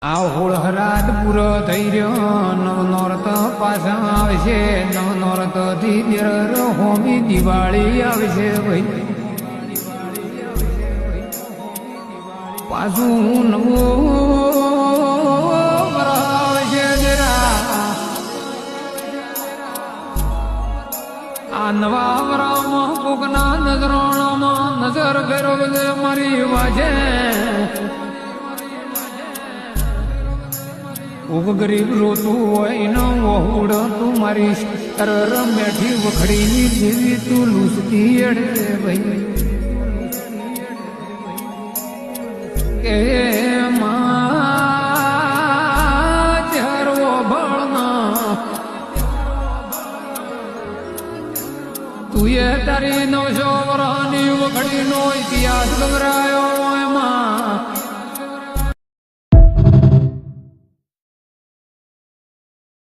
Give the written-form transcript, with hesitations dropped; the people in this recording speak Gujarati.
આ હોળહરાદ પૂરો થઈ રહ્યો નવ નોરત પાછા આવશે નવ નોરત થી દેર હોમી દિવાળી આવશે ભાઈ પાછું નવું આવશે જરા આ નવા વરામાં કોકના નજરોણામાં નજર ફેરવજે મારી વાજે ઉગ ગરીબ રોતું હોય ન વહુડ તું મારી તરર મેઠી વખડીની જેવી તું લૂસતી અડે ભાઈ કે ચહેરો ભળના તું એ તારી 900 વર્ષની વખડીનો ઇતિહાસ ગવરાયો